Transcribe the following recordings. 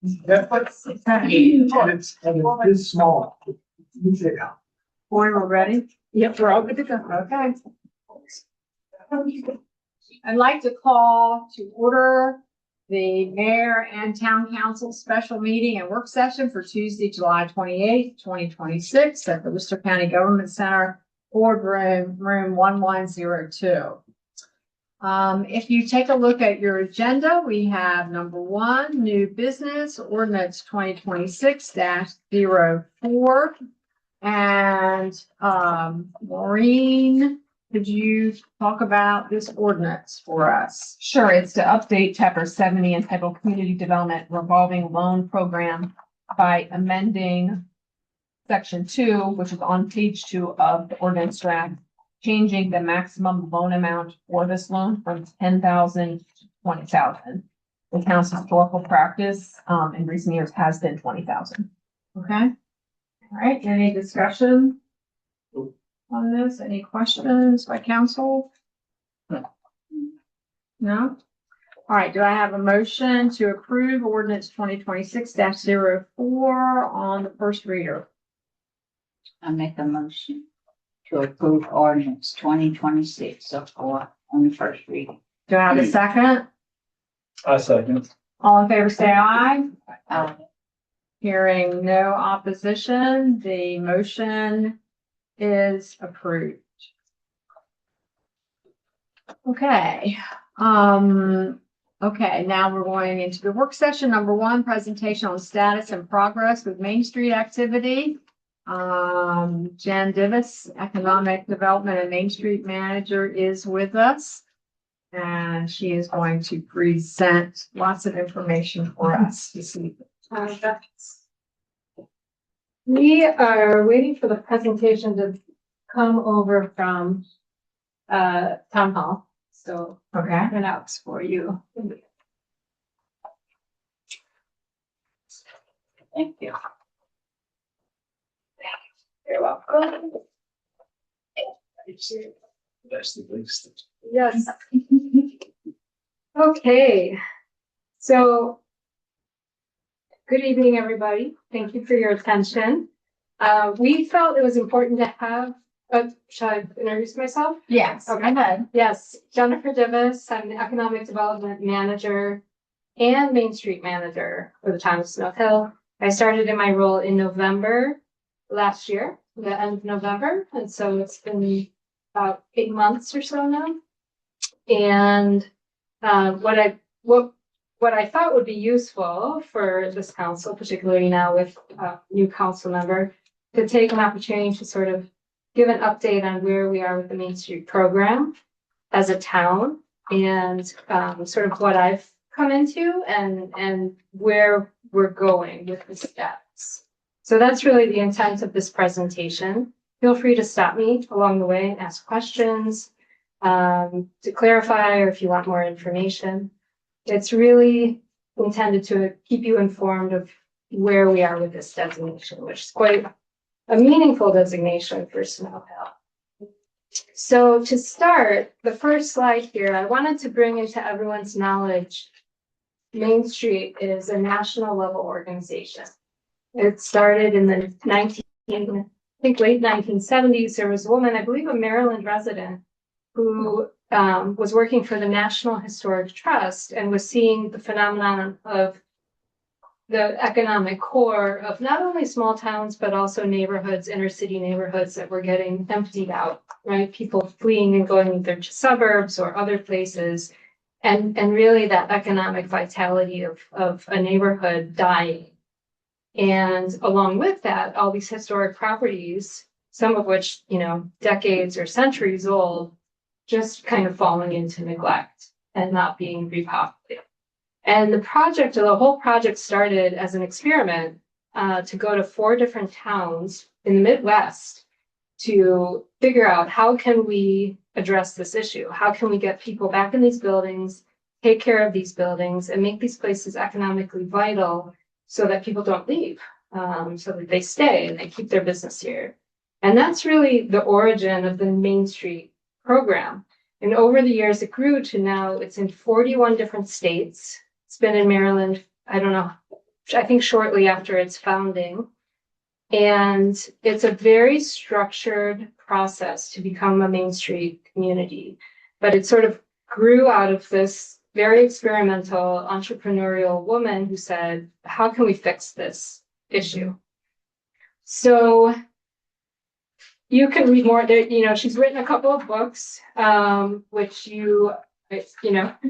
It's this small. You check out. Boy, we're ready. Yep, we're all good to go. Okay. I'd like to call to order the mayor and town council special meeting and work session for Tuesday, July 28th, 2026 at the Worcester County Government Center, boardroom, room 1102. If you take a look at your agenda, we have number 1, new business ordinance 2026-04. And Maureen, could you talk about this ordinance for us? Sure, it's to update chapter 70 entitled Community Development Revolving Loan Program by amending section 2, which is on page 2 of the ordinance draft, changing the maximum loan amount for this loan from $10,000 to $20,000. The town's historical practice in recent years has been $20,000. Okay. All right, any discussion on this? Any questions by council? No? All right, do I have a motion to approve ordinance 2026-04 on the first reader? I make a motion to approve ordinance 2026-04 on the first reading. Do I have a second? I second. All in favor, say aye. Aye. Hearing no opposition, the motion is approved. Okay. Okay, now we're going into the work session. Number 1, presentation on status and progress with Main Street activity. Jen Divis, Economic Development and Main Street Manager, is with us. And she is going to present lots of information for us this evening. We are waiting for the presentation to come over from town hall. So Okay. printouts for you. Thank you. You're welcome. That's the least. Yes. Okay. So good evening, everybody. Thank you for your attention. We felt it was important to have, shall I introduce myself? Yes. Okay. Go ahead. Yes, Jennifer Divis. I'm the Economic Development Manager and Main Street Manager for the town of Snow Hill. I started in my role in November last year, the end of November. And so it's been about 8 months or so now. And what I thought would be useful for this council, particularly now with a new council member, to take an opportunity to sort of give an update on where we are with the Main Street program as a town and sort of what I've come into and where we're going with the steps. So that's really the intent of this presentation. Feel free to stop me along the way and ask questions to clarify, or if you want more information. It's really intended to keep you informed of where we are with this designation, which is quite a meaningful designation for Snow Hill. So to start, the first slide here, I wanted to bring into everyone's knowledge, Main Street is a national level organization. It started in the late 1970s. There was a woman, I believe a Maryland resident, who was working for the National Historic Trust and was seeing the phenomenon of the economic core of not only small towns, but also neighborhoods, inner city neighborhoods that were getting emptied out, right? People fleeing and going either to suburbs or other places. And really that economic vitality of a neighborhood dying. And along with that, all these historic properties, some of which, decades or centuries old, just kind of falling into neglect and not being repopulated. And the whole project started as an experiment to go to 4 different towns in the Midwest to figure out how can we address this issue? How can we get people back in these buildings, take care of these buildings, and make these places economically vital so that people don't leave, so that they stay and they keep their business here. And that's really the origin of the Main Street program. And over the years, it grew to now it's in 41 different states. It's been in Maryland, I don't know I think shortly after its founding. And it's a very structured process to become a Main Street community. But it sort of grew out of this very experimental entrepreneurial woman who said, how can we fix this issue? So you can read more there, she's written a couple of books, which you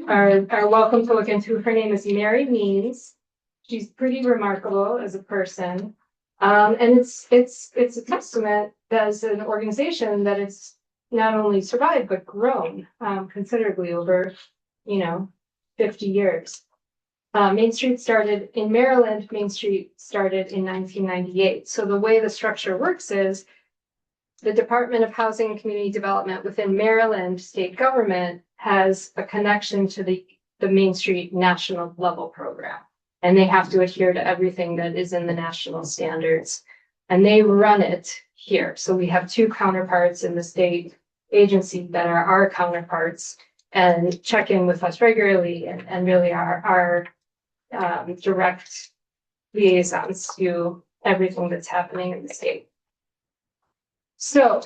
are welcome to look into. Her name is Mary Means. She's pretty remarkable as a person. And it's a testament as an organization that it's not only survived, but grown, considerably over, 50 years. Main Street started in Maryland. Main Street started in 1998. So the way the structure works is the Department of Housing and Community Development within Maryland state government has a connection to the Main Street national level program. And they have to adhere to everything that is in the national standards. And they run it here. So we have two counterparts in the state agency that are our counterparts and check in with us regularly and really are direct liaisons to everything that's happening in the state. So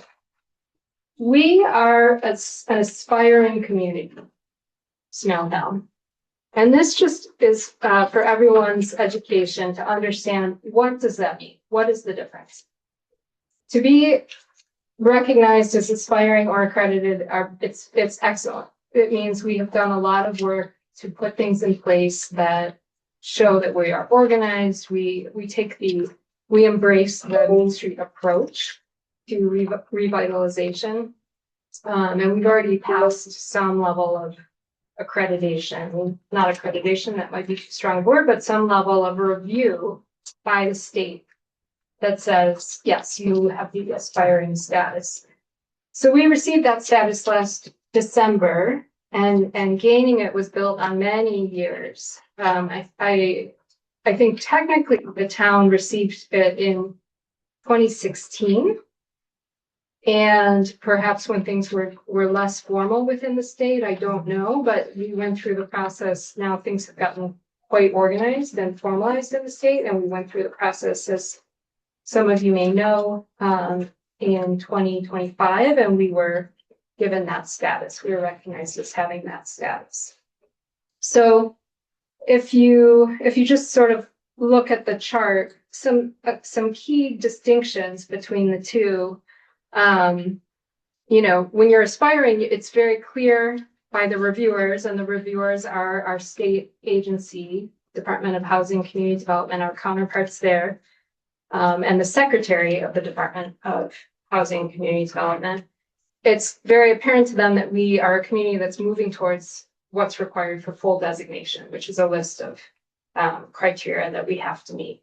we are an aspiring community, Snow Hill. And this just is for everyone's education to understand, what does that mean? What is the difference? To be recognized as aspiring or accredited, it's excellent. It means we have done a lot of work to put things in place that show that we are organized. We embrace the Main Street approach to revitalization. And we've already passed some level of accreditation, not accreditation, that might be too strong a word, but some level of review by the state that says, yes, you have the aspiring status. So we received that status last December, and gaining it was built on many years. I think technically the town received it in 2016. And perhaps when things were less formal within the state, I don't know, but we went through the process. Now things have gotten quite organized and formalized in the state, and we went through the process, as some of you may know, in 2025, and we were given that status. We were recognized as having that status. So if you just sort of look at the chart, some key distinctions between the two. When you're aspiring, it's very clear by the reviewers, and the reviewers are our state agency, Department of Housing and Community Development, our counterparts there, and the secretary of the Department of Housing and Community Development. It's very apparent to them that we are a community that's moving towards what's required for full designation, which is a list of criteria that we have to meet.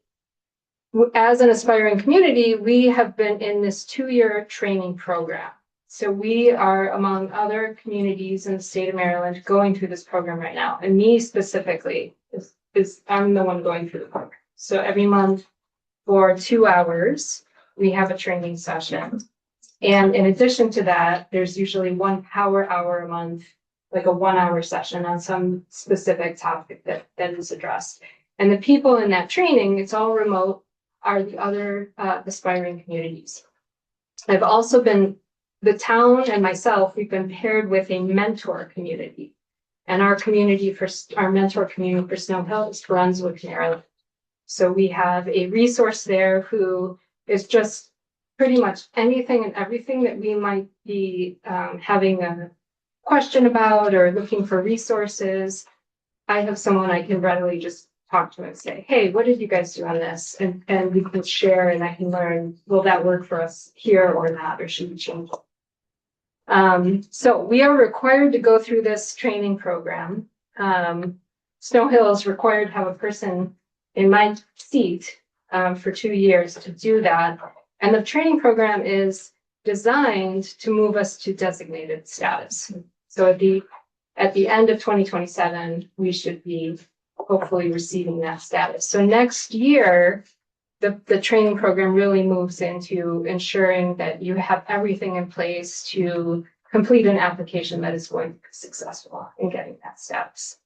As an aspiring community, we have been in this 2-year training program. So we are among other communities in the state of Maryland going through this program right now. And me specifically, I'm the one going through the program. So every month for 2 hours, we have a training session. And in addition to that, there's usually 1 power hour a month, like a 1-hour session on some specific topic that is addressed. And the people in that training, it's all remote, are the other aspiring communities. I've also been, the town and myself, we've been paired with a mentor community. And our mentor community for Snow Hill is Brunswick, Maryland. So we have a resource there who is just pretty much anything and everything that we might be having a question about or looking for resources. I have someone I can readily just talk to and say, hey, what did you guys do on this? And we can share, and I can learn, will that work for us here or not, or should we change it? So we are required to go through this training program. Snow Hill is required to have a person in my seat for 2 years to do that. And the training program is designed to move us to designated status. So at the end of 2027, we should be hopefully receiving that status. So next year, the training program really moves into ensuring that you have everything in place to complete an application that is going to be successful in getting that status.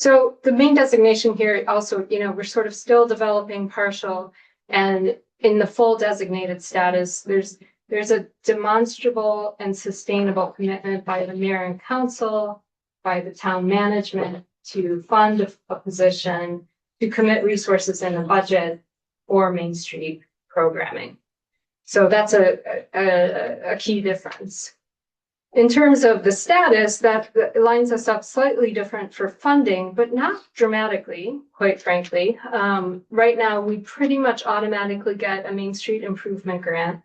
So the main designation here also, we're sort of still developing partial, and in the full designated status, there's a demonstrable and sustainable commitment by the mayor and council, by the town management to fund a position, to commit resources in the budget for Main Street programming. So that's a key difference. In terms of the status, that lines us up slightly different for funding, but not dramatically, quite frankly. Right now, we pretty much automatically get a Main Street improvement grant,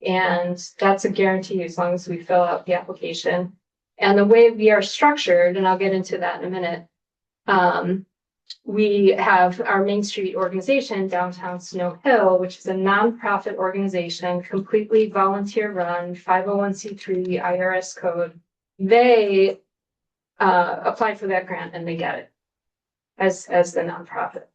and that's a guarantee as long as we fill out the application. And the way we are structured, and I'll get into that in a minute, we have our Main Street organization, Downtown Snow Hill, which is a nonprofit organization, completely volunteer run, 501c3 IRS code. They apply for that grant and they get it as the nonprofit.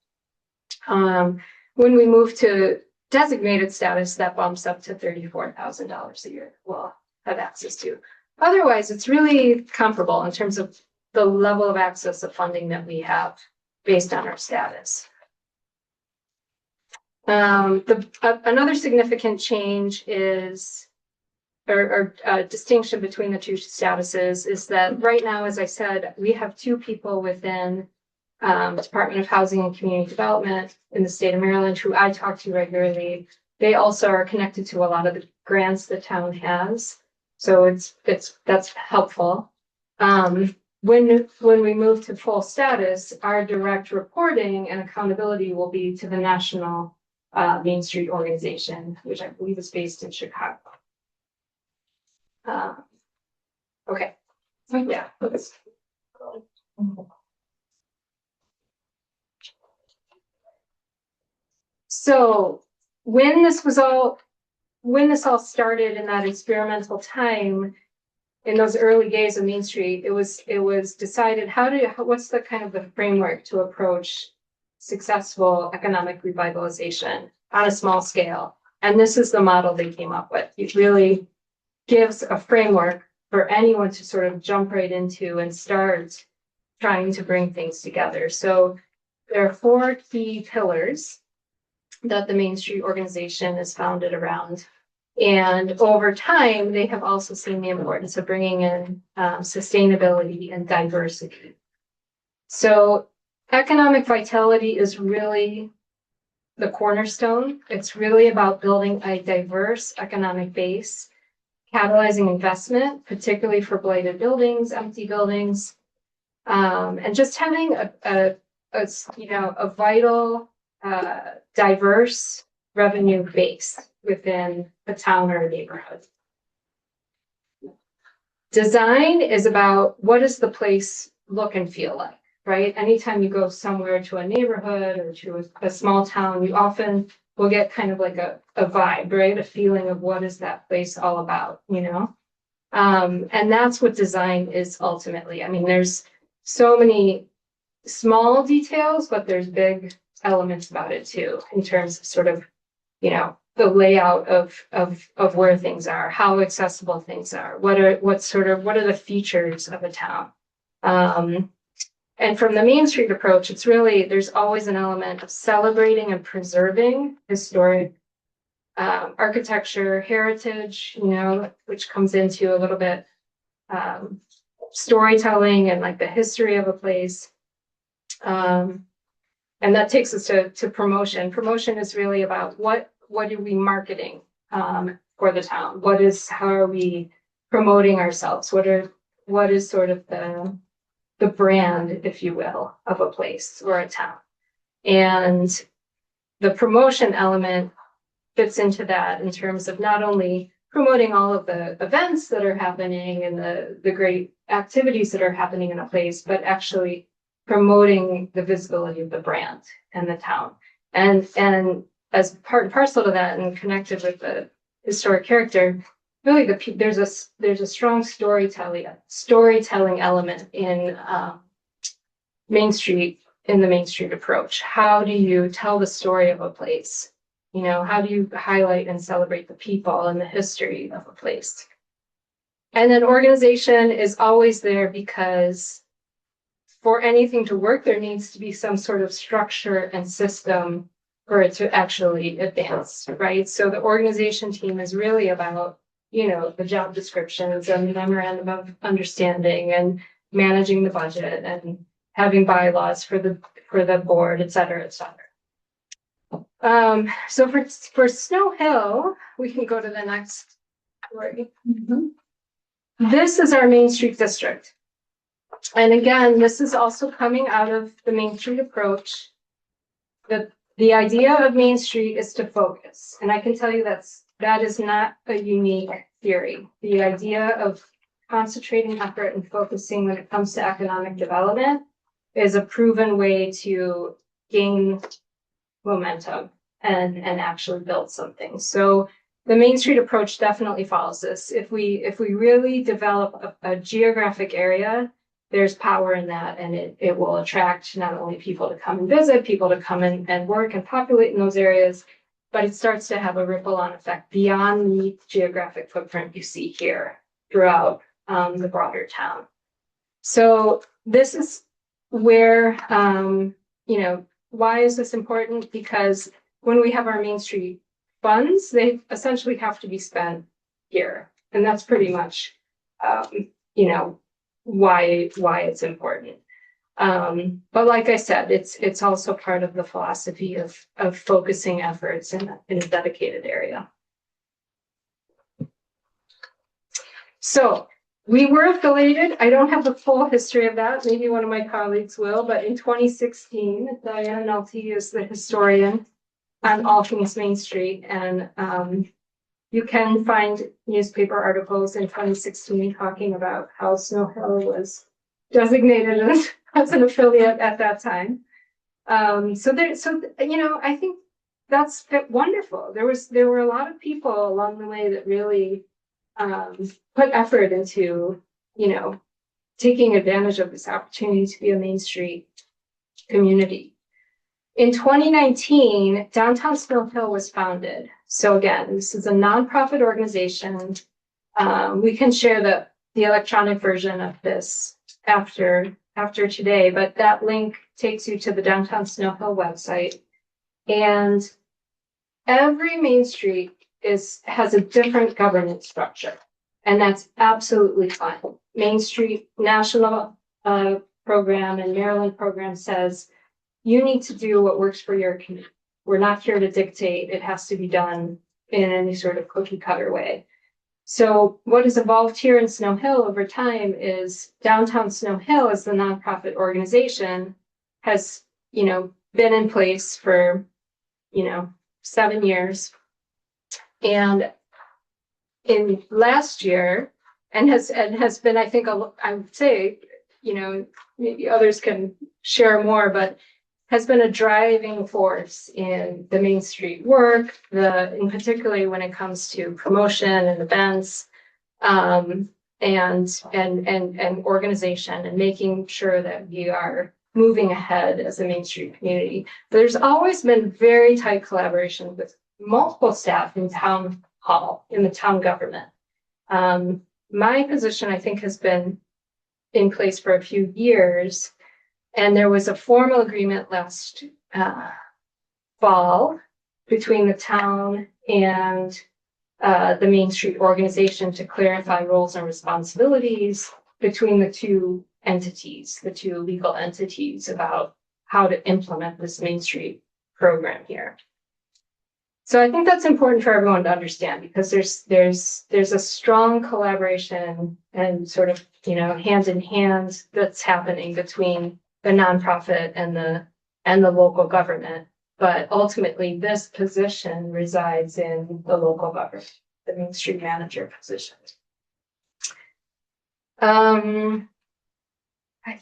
When we move to designated status, that bumps up to $34,000 a year we'll have access to. Otherwise, it's really comparable in terms of the level of access of funding that we have based on our status. Another significant change is, or distinction between the two statuses is that right now, as I said, we have two people within Department of Housing and Community Development in the state of Maryland who I talk to regularly. They also are connected to a lot of the grants the town has. So that's helpful. When we move to full status, our direct reporting and accountability will be to the National Main Street Organization, which I believe is based in Chicago. Okay, so yeah. So when this all started in that experimental time, in those early days of Main Street, it was decided what's the kind of the framework to approach successful economic revitalization on a small scale. And this is the model they came up with. It really gives a framework for anyone to sort of jump right into and start trying to bring things together. So there are 4 key pillars that the Main Street organization is founded around. And over time, they have also seen the importance of bringing in sustainability and diversity. So economic vitality is really the cornerstone. It's really about building a diverse economic base, catalyzing investment, particularly for blighted buildings, empty buildings, and just having a vital, diverse revenue base within a town or a neighborhood. Design is about what does the place look and feel like, right? Anytime you go somewhere to a neighborhood or to a small town, you often will get kind of like a vibe, right? A feeling of what is that place all about, and that's what design is ultimately. I mean, there's so many small details, but there's big elements about it too, in terms of sort of, the layout of where things are, how accessible things are, what are the features of a town. And from the Main Street approach, it's really, there's always an element of celebrating and preserving historic architecture, heritage, which comes into a little bit storytelling and like the history of a place. And that takes us to promotion. Promotion is really about what are we marketing for the town? How are we promoting ourselves? What is sort of the brand, if you will, of a place or a town? And the promotion element fits into that in terms of not only promoting all of the events that are happening and the great activities that are happening in a place, but actually promoting the visibility of the brand and the town. And as part and parcel to that and connected with the historic character, really there's a strong storytelling element in Main Street, in the Main Street approach. How do you tell the story of a place? How do you highlight and celebrate the people and the history of a place? And then organization is always there because for anything to work, there needs to be some sort of structure and system for it to actually advance, right? So the organization team is really about, you know, the job descriptions and the memorandum of understanding and managing the budget and having bylaws for the board, et cetera, et cetera. So for Snow Hill, we can go to the next story. This is our Main Street district. And again, this is also coming out of the Main Street approach. The idea of Main Street is to focus. And I can tell you that is not a unique theory. The idea of concentrating effort and focusing when it comes to economic development is a proven way to gain momentum and actually build something. So the Main Street approach definitely follows this. If we really develop a geographic area, there's power in that, and it will attract not only people to come and visit, people to come in and work and populate in those areas, but it starts to have a ripple-on effect beyond the geographic footprint you see here throughout the broader town. So this is where, you know, why is this important? Because when we have our Main Street funds, they essentially have to be spent here. And that's pretty much, you know, why it's important. But like I said, it's also part of the philosophy of focusing efforts in a dedicated area. So we were affiliated. I don't have the full history of that. Maybe one of my colleagues will, but in 2016, Diana Nolte is the historian on all things Main Street. And you can find newspaper articles in 2016 talking about how Snow Hill was designated as an affiliate at that time. So you know, I think that's wonderful. There were a lot of people along the way that really put effort into, you know, taking advantage of this opportunity to be a Main Street community. In 2019, Downtown Snow Hill was founded. So again, this is a nonprofit organization. We can share the electronic version of this after today, but that link takes you to the Downtown Snow Hill website. And every Main Street has a different governance structure, and that's absolutely fine. Main Street National program and Maryland program says you need to do what works for your community. We're not here to dictate. It has to be done in any sort of cookie cutter way. So what has evolved here in Snow Hill over time is Downtown Snow Hill as the nonprofit organization has, you know, been in place for, you know, 7 years. And in last year, and has been, I think, I would say, you know, maybe others can share more, but has been a driving force in the Main Street work, in particularly when it comes to promotion and events, and organization, and making sure that we are moving ahead as a Main Street community. But there's always been very tight collaboration with multiple staff in town hall, in the town government. My position, I think, has been in place for a few years. And there was a formal agreement last fall between the town and the Main Street organization to clarify roles and responsibilities between the two entities, the two legal entities, about how to implement this Main Street program here. So I think that's important for everyone to understand, because there's a strong collaboration and sort of, you know, hand in hand that's happening between the nonprofit and the local government. But ultimately, this position resides in the local government, the Main Street manager position. I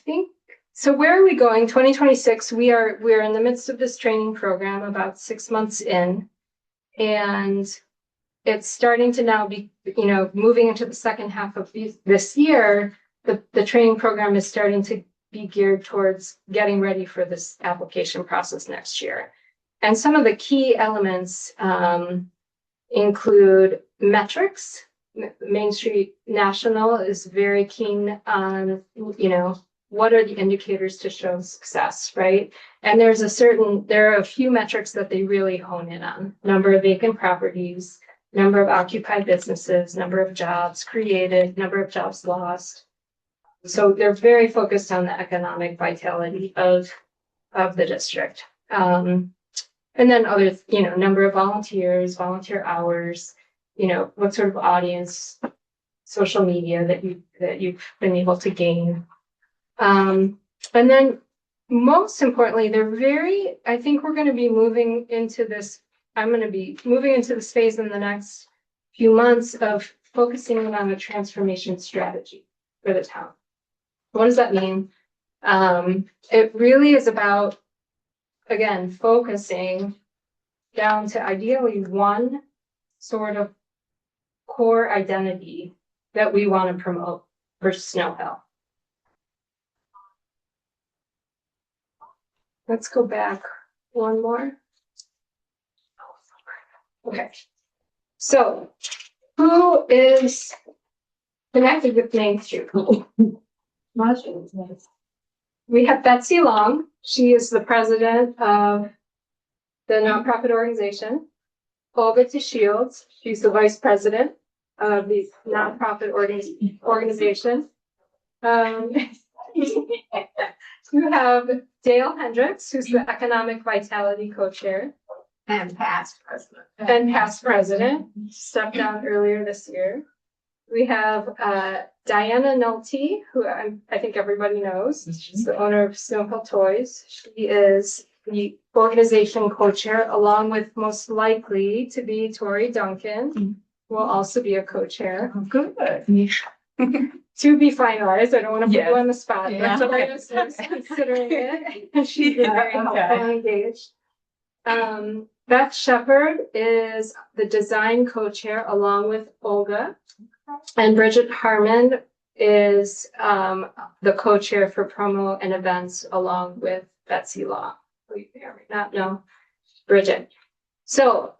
think, so where are we going? 2026, we're in the midst of this training program, about 6 months in, and it's starting to now be, you know, moving into the second half of this year. The training program is starting to be geared towards getting ready for this application process next year. And some of the key elements include metrics. Main Street National is very keen on, you know, what are the indicators to show success, right? And there are a few metrics that they really hone in on. Number of vacant properties, number of occupied businesses, number of jobs created, number of jobs lost. So they're very focused on the economic vitality of the district. And then other, number of volunteers, volunteer hours, what sort of audience, social media that you've been able to gain. And then most importantly, I think we're going to be moving into this. I'm going to be moving into this phase in the next few months of focusing on a transformation strategy for the town. What does that mean? It really is about, again, focusing down to ideally one sort of core identity that we want to promote for Snow Hill. Let's go back one more. Okay. So who is connected with Main Street? We have Betsy Long. She is the president of the nonprofit organization. Olga Shields. She's the vice president of the nonprofit organization. You have Dale Hendricks, who's the economic vitality co-chair. And past president. And past president, stepped down earlier this year. We have Diana Nolte, who I think everybody knows. She's the owner of Snow Hill Toys. She is the organization co-chair, along with most likely to be Tori Duncan, who will also be a co-chair. Oh, good. To be finalized. I don't want to put you on the spot, Yeah. but Tori is considering it. She's been very helpful and engaged. Beth Shepard is the design co-chair along with Olga, and Bridget Harmon is the co-chair for promo and events along with Betsy Law, who you may or may not know, Bridget. So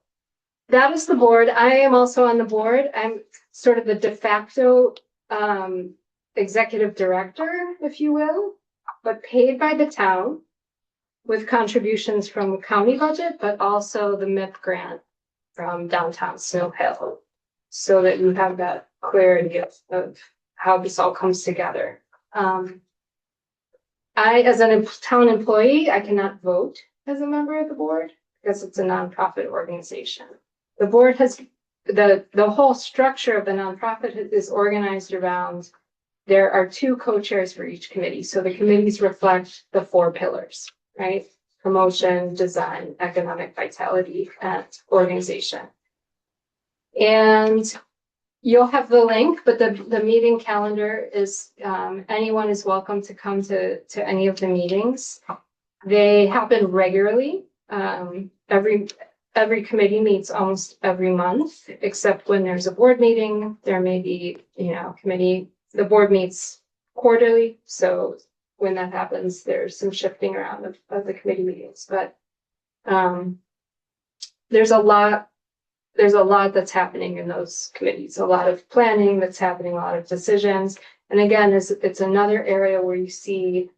that is the board. I am also on the board. I'm sort of the de facto executive director, if you will, but paid by the town, with contributions from the county budget, but also the MIP grant from downtown Snow Hill, so that you have that clarity of how this all comes together. I, as a town employee, I cannot vote as a member of the board because it's a nonprofit organization. The board has, the whole structure of the nonprofit is organized around, there are 2 co-chairs for each committee. So the committees reflect the 4 pillars. Right? Promotion, design, economic vitality, and organization. And you'll have the link, but the meeting calendar is, anyone is welcome to come to any of the meetings. They happen regularly. Every committee meets almost every month, except when there's a board meeting. There may be, the board meets quarterly. So when that happens, there's some shifting around of the committee meetings, but there's a lot that's happening in those committees, a lot of planning that's happening, a lot of decisions. And again, it's another area where you see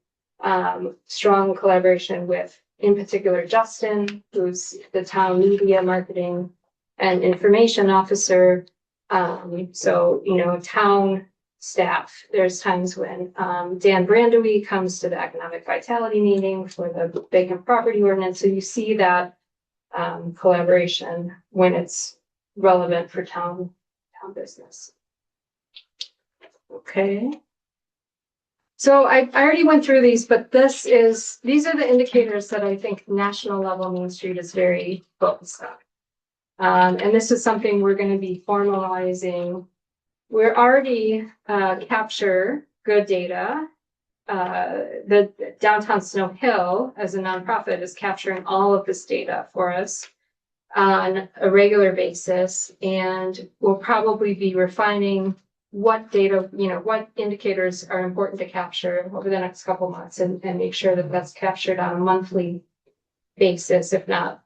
strong collaboration with, in particular, Justin, who's the town media marketing and information officer. So, town staff. There's times when Dan Brandowy comes to the economic vitality meeting for the vacant property ordinance. So you see that collaboration when it's relevant for town business. Okay. So I already went through these, but these are the indicators that I think national level Main Street is very focused on. And this is something we're going to be formalizing. We're already capture good data. The downtown Snow Hill as a nonprofit is capturing all of this data for us on a regular basis. And we'll probably be refining what data, what indicators are important to capture over the next couple months and make sure that that's captured on a monthly basis, if not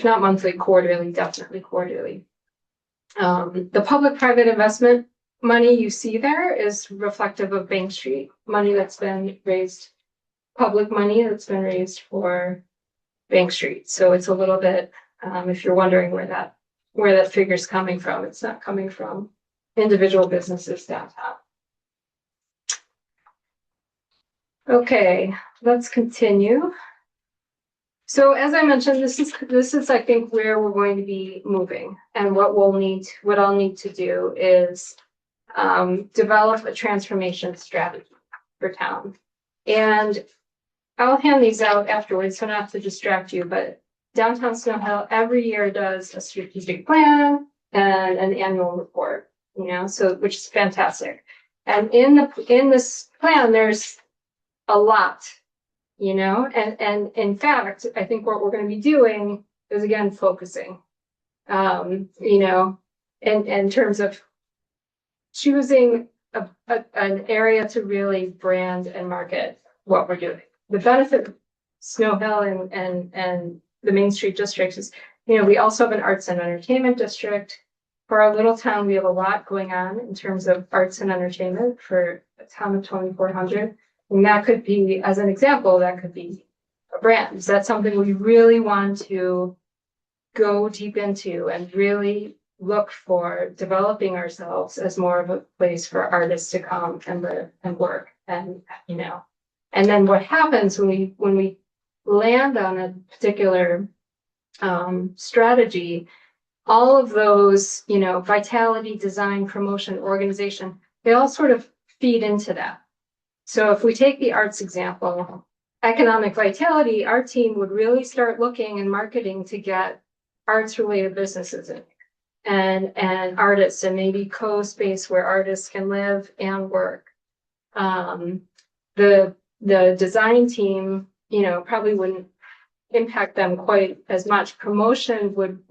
monthly, quarterly, definitely quarterly. The public-private investment money you see there is reflective of Bank Street, money that's been raised, public money that's been raised for Bank Street. So it's a little bit, if you're wondering where that figure's coming from, it's not coming from individual businesses downtown. Okay, let's continue. So as I mentioned, this is I think where we're going to be moving, and what I'll need to do is develop a transformation strategy for town. And I'll hand these out afterwards, so not to distract you, but Downtown Snow Hill every year does a strategic plan and an annual report, so which is fantastic. And in this plan, there's a lot, and in fact, I think what we're going to be doing is again focusing, in terms of choosing an area to really brand and market what we're doing. The benefit of Snow Hill and the Main Street district is, we also have an arts and entertainment district. For our little town, we have a lot going on in terms of arts and entertainment for a town of 2,400. And that could be, as an example, that could be a brand. Is that something we really want to go deep into and really look for developing ourselves as more of a place for artists to come and live and work? And, and then what happens when we land on a particular strategy, all of those, vitality, design, promotion, organization, they all sort of feed into that. So if we take the arts example, economic vitality, our team would really start looking and marketing to get arts related businesses in and artists, and maybe co-space where artists can live and work. The design team, probably wouldn't impact them quite as much. Promotion would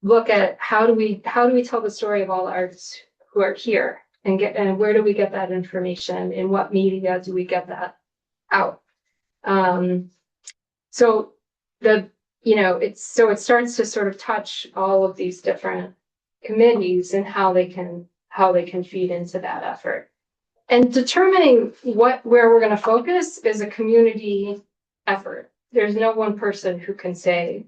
look at how do we tell the story of all the artists who are here, and where do we get that information, in what media do we get that out? So it starts to sort of touch all of these different committees and how they can feed into that effort. And determining where we're going to focus is a community effort. There's no one person who can say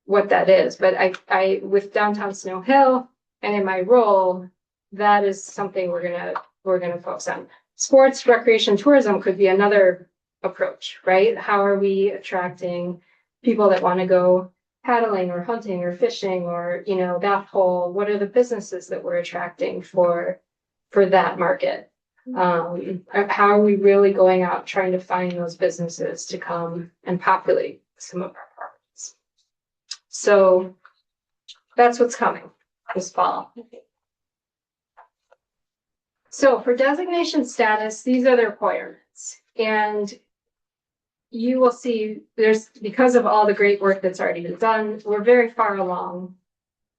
what that is, but I with Downtown Snow Hill and in my role, that is something we're gonna focus on. Sports, recreation, tourism could be another approach, right? How are we attracting people that want to go paddling or hunting or fishing or that whole? What are the businesses that we're attracting for that market? How are we really going out trying to find those businesses to come and populate some of our properties? So that's what's coming this fall. So for designation status, these are the requirements. And you will see because of all the great work that's already been done, we're very far along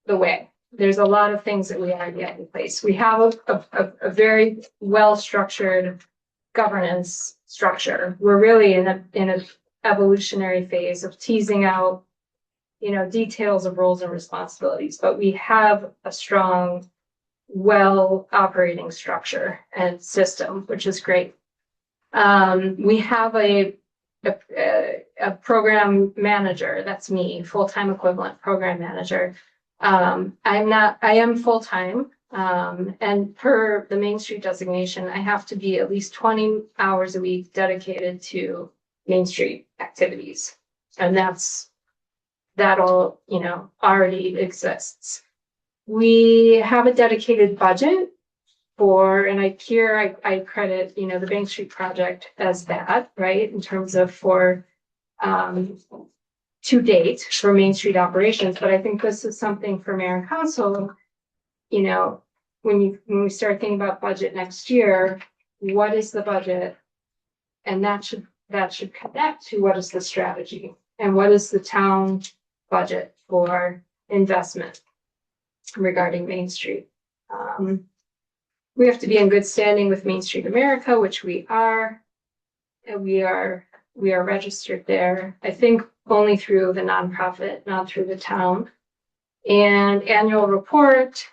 the way. There's a lot of things that we already have in place. We have a very well-structured governance structure. We're really in an evolutionary phase of teasing out, details of roles and responsibilities, but we have a strong, well-operating structure and system, which is great. We have a program manager. That's me, full-time equivalent program manager. I am full-time, and per the Main Street designation, I have to be at least 20 hours a week dedicated to Main Street activities. And that all, already exists. We have a dedicated budget and I credit, the Bank Street project as that, right? In terms of to date for Main Street operations. But I think this is something for Mayor and Council, when we start thinking about budget next year, what is the budget? And that should connect to what is the strategy and what is the town budget for investment regarding Main Street. We have to be in good standing with Main Street America, which we are. And we are registered there, I think only through the nonprofit, not through the town. And annual report,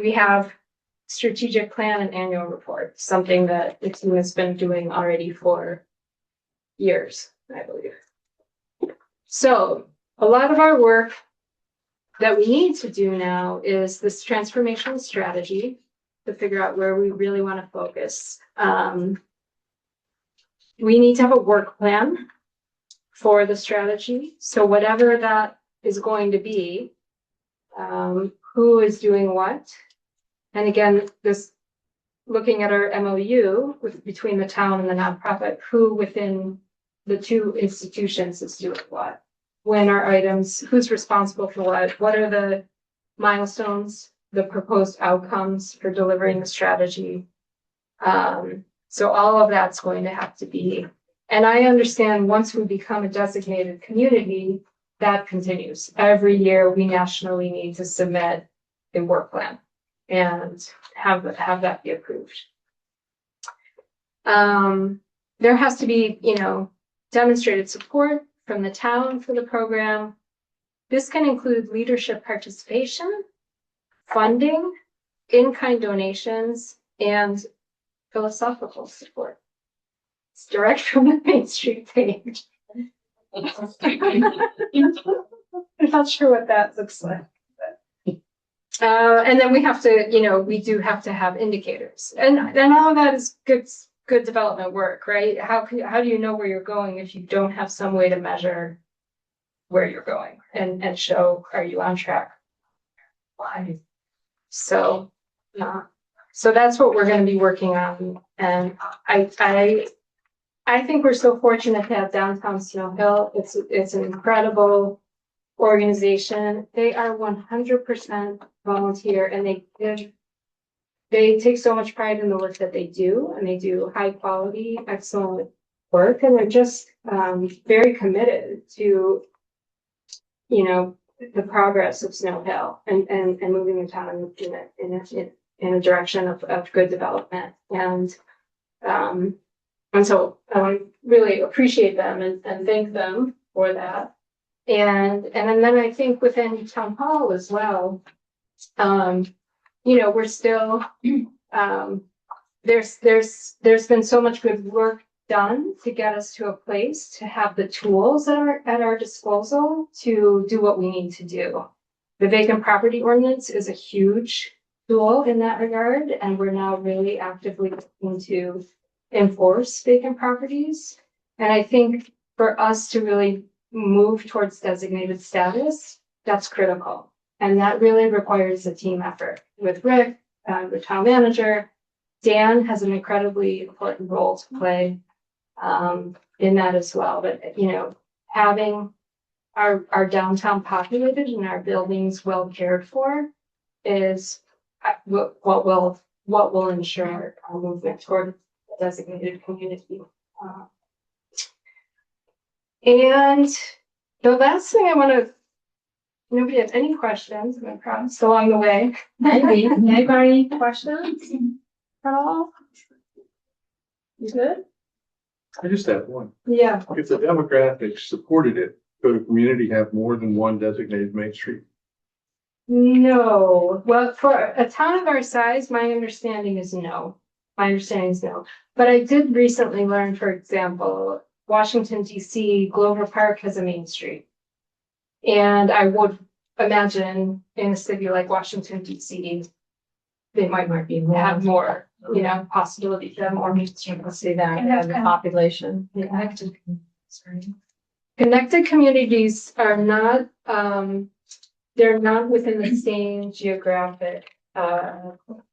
we have strategic plan and annual report, something that the team has been doing already for years, I believe. So a lot of our work that we need to do now is this transformational strategy to figure out where we really want to focus. We need to have a work plan for the strategy. So whatever that is going to be, who is doing what. And again, this looking at our MOU between the town and the nonprofit, who within the two institutions is doing what. When are items, who's responsible for what are the milestones, the proposed outcomes for delivering the strategy. So all of that's going to have to be, and I understand once we become a designated community, that continues. Every year we nationally need to submit a work plan and have that be approved. There has to be, demonstrated support from the town for the program. This can include leadership participation, funding, in-kind donations, and philosophical support. It's direct from the Main Street page. I'm not sure what that looks like. And then we have to, we do have to have indicators, and all of that is good development work, right? How do you know where you're going if you don't have some way to measure where you're going and show, are you on track? Why? So that's what we're going to be working on. And I think we're so fortunate to have Downtown Snow Hill. It's an incredible organization. They are 100% volunteer, and they take so much pride in the work that they do, and they do high quality, excellent work, and they're just very committed to, the progress of Snow Hill and moving the town in a direction of good development. And so I really appreciate them and thank them for that. And then I think within Town Hall as well, we're still, there's been so much good work done to get us to a place to have the tools at our disposal to do what we need to do. The vacant property ordinance is a huge tool in that regard, and we're now really actively looking to enforce vacant properties. And I think for us to really move towards designated status, that's critical. And that really requires a team effort with Rick, the town manager. Dan has an incredibly important role to play in that as well. But, having our downtown populated and our buildings well cared for is what will ensure our movement toward a designated community. And the last thing I want to, nobody has any questions, I'm gonna promise along the way. Anybody questions at all? You good? I just have one. Yeah. If the demographics supported it, could a community have more than one designated Main Street? No. Well, for a town of our size, my understanding is no. But I did recently learn, for example, Washington, D.C., Glover Park has a Main Street. And I would imagine in a city like Washington, D.C., they might have more, possibility to have more Main Street. Let's see that, and the population. Connected communities are not, they're not within the same geographic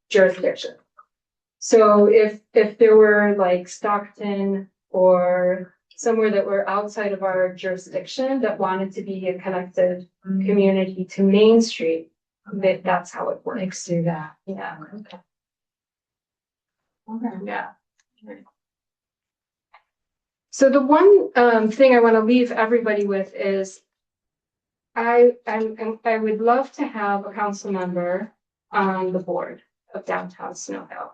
jurisdiction. So if there were like Stockton or somewhere that were outside of our jurisdiction that wanted to be a connected community to Main Street, that's how it works. Let's do that. Yeah. Okay. Yeah. So the one thing I want to leave everybody with is I would love to have a council member on the board of Downtown Snow Hill.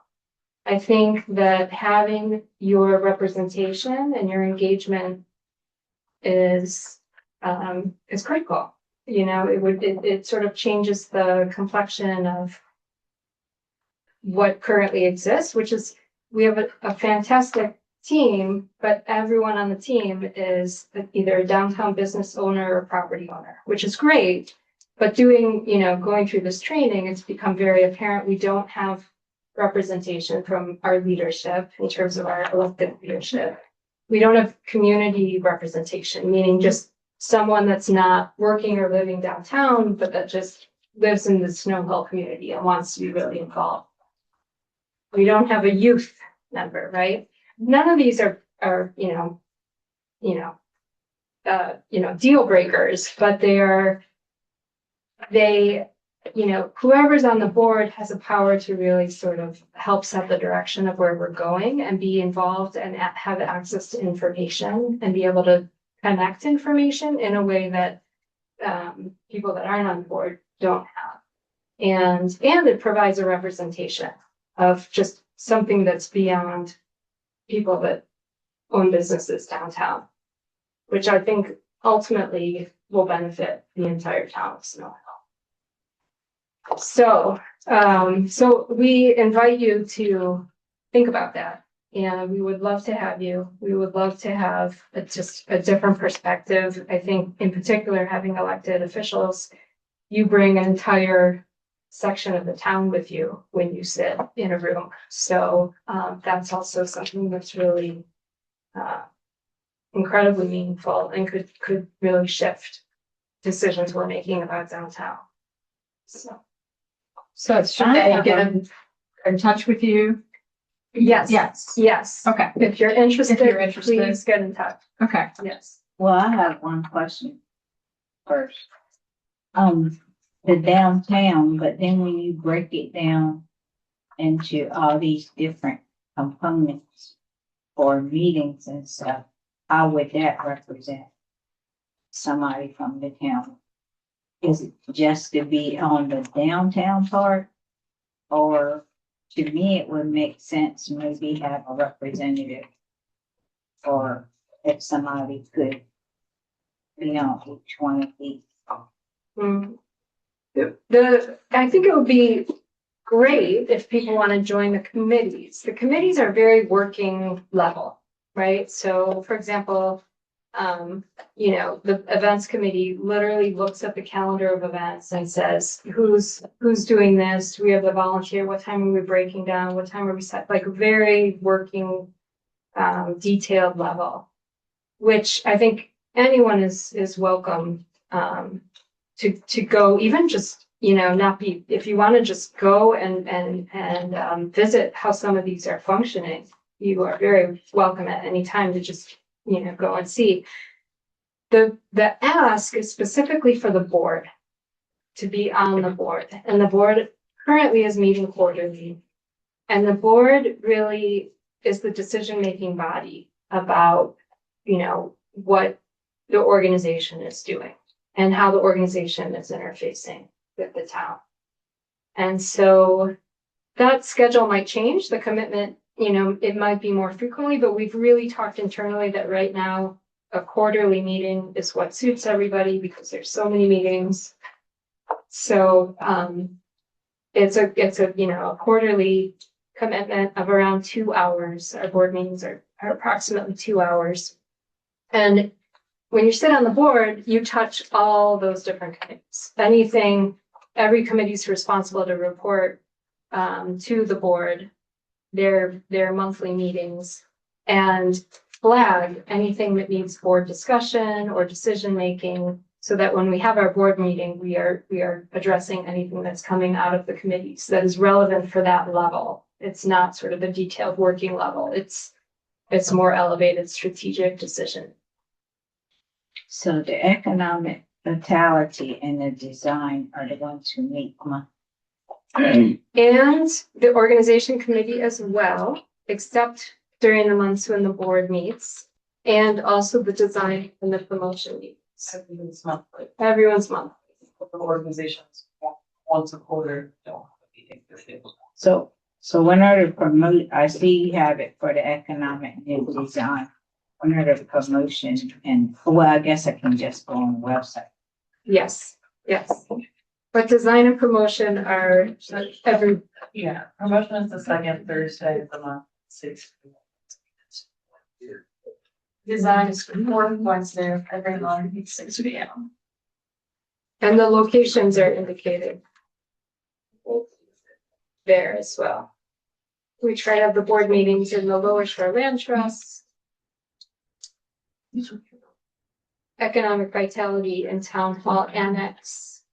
I think that having your representation and your engagement is critical. It sort of changes the complexion of what currently exists, which is we have a fantastic team, but everyone on the team is either a downtown business owner or property owner, which is great. But going through this training, it's become very apparent we don't have representation from our leadership in terms of our elected leadership. We don't have community representation, meaning just someone that's not working or living downtown, but that just lives in the Snow Hill community and wants to be really involved. We don't have a youth member, right? None of these are deal breakers, but whoever's on the board has a power to really sort of help set the direction of where we're going and be involved and have access to information and be able to connect information in a way that people that aren't on board don't have. And it provides a representation of just something that's beyond people that own businesses downtown, which I think ultimately will benefit the entire town of Snow Hill. So we invite you to think about that. And we would love to have you. We would love to have just a different perspective. I think in particular, having elected officials, you bring an entire section of the town with you when you sit in a room. So that's also something that's really incredibly meaningful and could really shift decisions we're making about downtown. So should they get in touch with you? Yes. Yes. Okay. If you're interested, interested. please get in touch. Okay. Yes. Well, I have one question first. The downtown, but then when you break it down into all these different components or meetings and stuff, how would that represent somebody from the town? Is it just to be on the downtown part? Or to me, it would make sense to maybe have a representative, or if somebody could be on each one of these. Mm. I think it would be great if people want to join the committees. The committees are very working level, right? So for example, the events committee literally looks at the calendar of events and says, who's doing this? Do we have the volunteer? What time are we breaking down? What time are we set? Like very working, detailed level, which I think anyone is welcome, to go, even just, not be, if you want to just go and visit how some of these are functioning, you are very welcome at any time to just, go and see. The ask is specifically for the board to be on the board, and the board currently is meeting quarterly. And the board really is the decision-making body about, what the organization is doing and how the organization is interfacing with the town. And so that schedule might change. The commitment, it might be more frequently, but we've really talked internally that right now a quarterly meeting is what suits everybody because there's so many meetings. So it's a quarterly commitment of around 2 hours. Our board meetings are approximately 2 hours. And when you sit on the board, you touch all those different committees. Every committee is responsible to report to the board their monthly meetings and flag anything that needs board discussion or decision making, so that when we have our board meeting, we are addressing anything that's coming out of the committees that is relevant for that level. It's not sort of the detailed working level. It's more elevated strategic decision. So the economic vitality and the design are the ones who meet monthly. And the organization committee as well, except during the months when the board meets, and also the design and the promotion meetings. Everyone's monthly. Everyone's monthly. The organizations once a quarter don't have a meeting. So when are the promote, I see you have it for the economic and design. When are the promotion and, well, I guess I can just go on the website. Yes. But design and promotion are every, Yeah, promotion is the second Thursday of the month, 6. design is fourth Wednesday of every month, 6 p.m. And the locations are indicated there as well. We try to have the board meetings in the Lower Shore Land Trust, Economic Vitality and Town Hall Annex,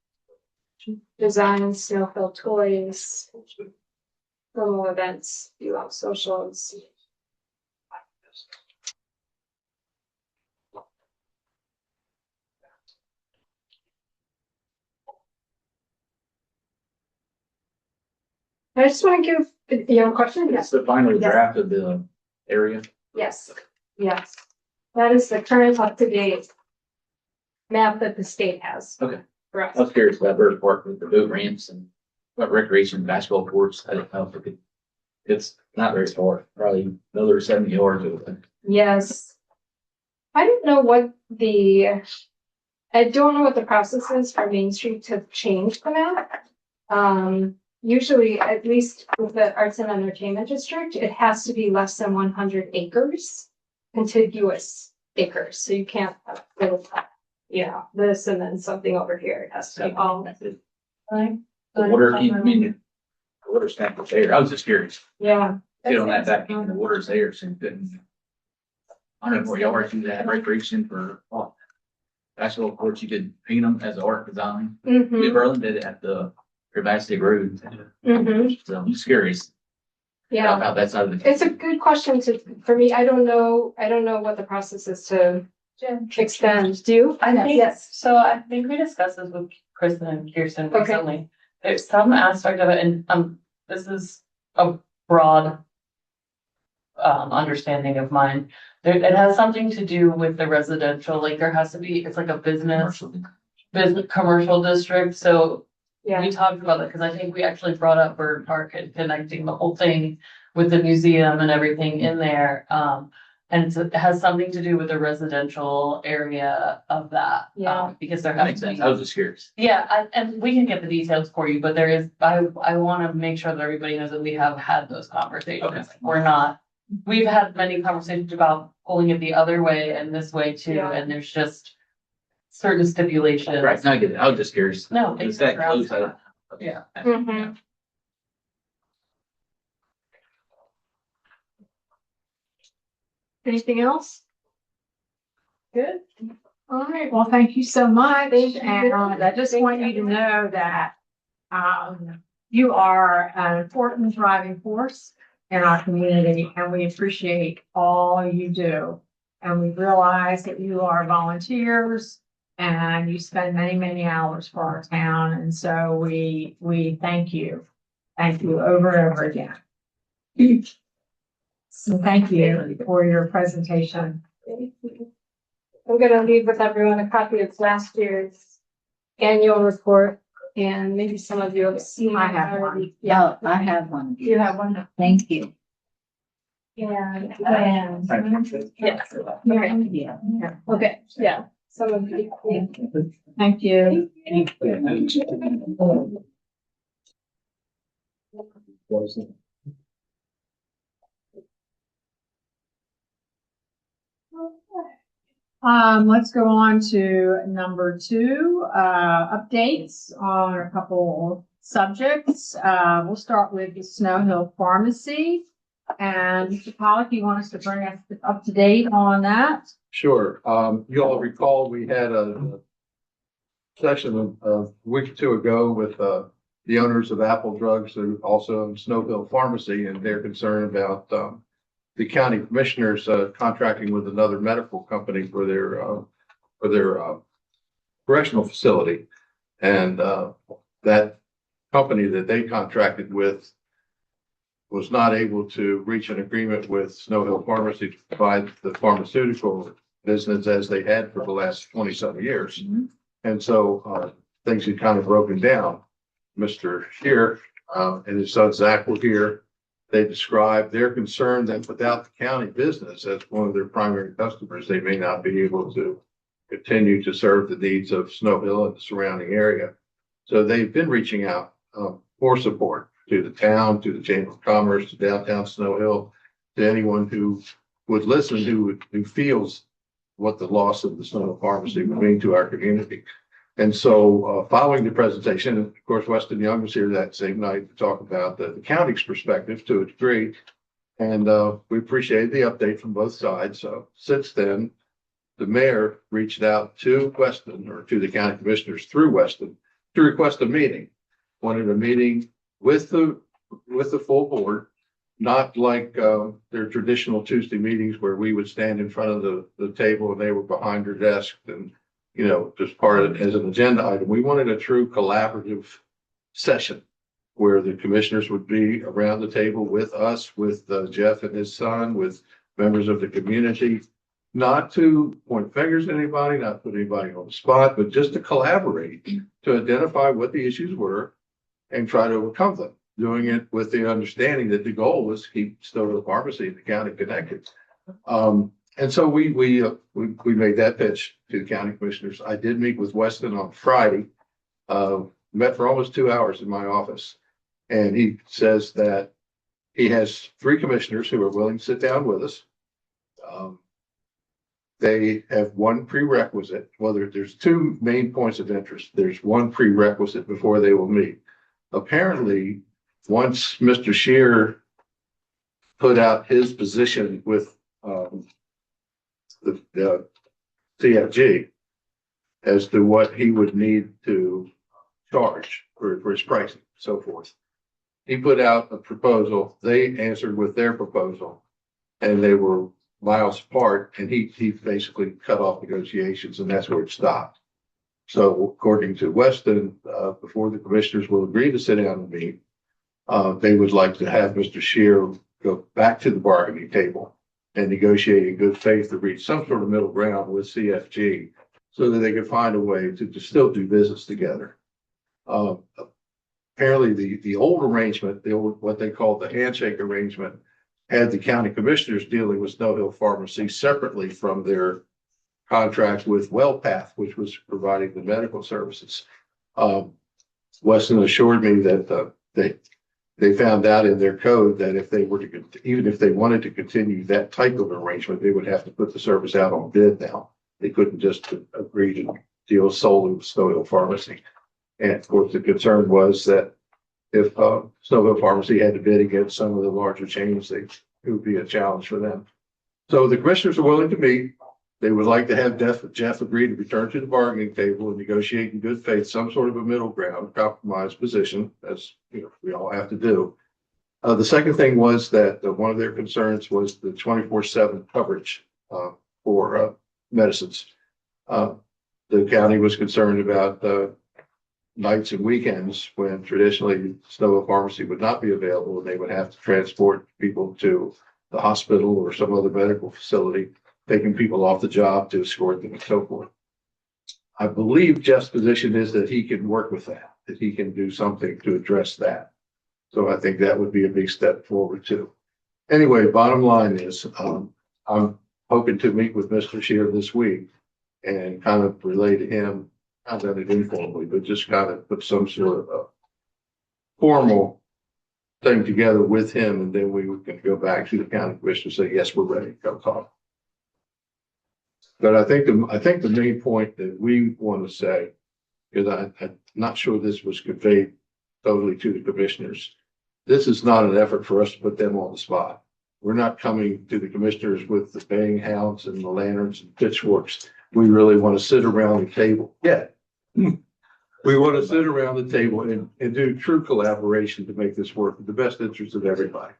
Design, Snowfield Toys, promo events, UL socials. I just want to give, you have a question? Yes. It's the final Yes. draft of the area. Yes, yes. That is the current up-to-date map that the state has. Okay. For us. I was curious about Bird Park with the boat ramps and what recreation basketball courts. I don't know if it could. It's not very far, probably another 70 yards of it. Yes. I don't know what I don't know what the process is for Main Street to change the map. Usually, at least with the Arts and Entertainment District, it has to be less than 100 acres, contiguous acres, so you can't have little, this and then something over here, it has to be all. The water, I mean, the water snap was there. I was just curious. Yeah. Get on that back end, the water's there, so you couldn't. 100 more yards, you have recreation for basketball courts. You could paint them as art design. Mm-hmm, New Berlin did it at the River State Road. mm-hmm, So I'm just curious yeah. about that side of the. It's a good question for me, I don't know what the process is to extend, do you? I think, Yes. so I think we discussed this with Kristen and Kirsten Okay. recently. There's some aspect of it, and this is a broad understanding of mine. It has something to do with the residential, like there has to be, it's like a business commercial district, so Yeah, we talked about it, because I think we actually brought up Bird Park and connecting the whole thing with the museum and everything in there. And it has something to do with the residential area of that. Yeah. Because there That has makes been. sense. I was just curious. Yeah, and we can get the details for you, but there is, I wanna make sure that everybody knows that we have had those conversations. Okay. We've had many conversations about pulling it the other way and this way too, Yeah. and there's just certain stipulations. Right, no, I get it. I was just curious. No, It's that close. Yeah. mm-hmm. Anything else? Good. All right, well, thank you so much. Thank you. And I just want you to know that you are an important driving force in our community, and we appreciate all you do. And we realize that you are volunteers and you spend many, many hours for our town. And so we thank you. Thank you over and over again. So thank you for your presentation. I'm gonna leave with everyone a copy of last year's annual report, and maybe some of you have seen. I have it one. already. Yeah, Yeah, I have one. you have one. Thank you. Yeah. Thank Yeah. Yeah. Okay, yeah, some of you. Thank you. Let's go on to number 2, updates on a couple subjects. We'll start with the Snow Hill Pharmacy. And Mr. Pollock, you want us to bring us up to date on that? Sure. You all recall, we had a session a week or two ago with, the owners of Apple Drugs and also Snow Hill Pharmacy, and they're concerned about, the county commissioners, contracting with another medical company for their correctional facility. And, that company that they contracted with was not able to reach an agreement with Snow Hill Pharmacy to provide the pharmaceutical business as they had for the last 20-some years. And so, things had kind of broken down. Mr. Shear, and his son Zach were here. They described their concern that without the county business as one of their primary customers, they may not be able to continue to serve the needs of Snow Hill and the surrounding area. So they've been reaching out for support to the town, to the Chamber of Commerce, to downtown Snow Hill, to anyone who would listen, who feels what the loss of the Snow Hill Pharmacy would mean to our community. And so following the presentation, of course, Weston Young was here that same night to talk about the county's perspective to a degree. And we appreciated the update from both sides. So since then, the mayor reached out to Weston, or to the county commissioners through Weston, to request a meeting. Wanted a meeting with the full board, not like their traditional Tuesday meetings where we would stand in front of the table and they were behind their desk and, you know, just part of it as an agenda item. We wanted a true collaborative session where the commissioners would be around the table with us, with Jeff and his son, with members of the community, not to point fingers at anybody, not put anybody on the spot, but just to collaborate, to identify what the issues were and try to overcome them, doing it with the understanding that the goal was to keep Snow Hill Pharmacy and the county connected. And so we made that pitch to the county commissioners. I did meet with Weston on Friday, met for almost 2 hours in my office. And he says that he has 3 commissioners who are willing to sit down with us. They have one prerequisite. Well, there's 2 main points of interest. There's one prerequisite before they will meet. Apparently, once Mr. Scheer put out his position with the CFG as to what he would need to charge for his pricing, so forth. He put out a proposal. They answered with their proposal, and they were miles apart. And he basically cut off negotiations, and that's where it stopped. So, according to Weston, before the commissioners will agree to sit down and meet, they would like to have Mr. Scheer go back to the bargaining table and negotiate in good faith to reach some sort of middle ground with CFG, so that they could find a way to still do business together. Apparently, the old arrangement, what they called the handshake arrangement, had the county commissioners dealing with Snow Hill Pharmacy separately from their contract with WellPath, which was providing the medical services. Weston assured me that they found out in their code that if they were to, even if they wanted to continue that type of arrangement, they would have to put the service out on bid now. They couldn't just agree to deal solely with Snow Hill Pharmacy. And of course, the concern was that if Snow Hill Pharmacy had to bid against some of the larger chains, it would be a challenge for them. So the commissioners are willing to meet. They would like to have Jeff agree to return to the bargaining table and negotiate in good faith some sort of a middle ground, compromise position, as you know, we all have to do. The second thing was that one of their concerns was the 24/7 coverage for medicines. The county was concerned about nights and weekends when traditionally Snow Hill Pharmacy would not be available, and they would have to transport people to the hospital or some other medical facility, taking people off the job to escort them and so forth. I believe Jeff's position is that he can work with that he can do something to address that. So I think that would be a big step forward too. Anyway, bottom line is, I'm hoping to meet with Mr. Scheer this week and kind of relay to him, I've done it informally, but just kind of put some sort of a formal thing together with him, and then we can go back to the county commissioner and say, yes, we're ready to come talk. But I think the main point that we want to say, because I'm not sure this was conveyed totally to the commissioners, this is not an effort for us to put them on the spot. We're not coming to the commissioners with the bang hounds and the lanterns and pitchforks. We really want to sit around the table. Yeah. We want to sit around the table and do true collaboration to make this work in the best interest of everybody.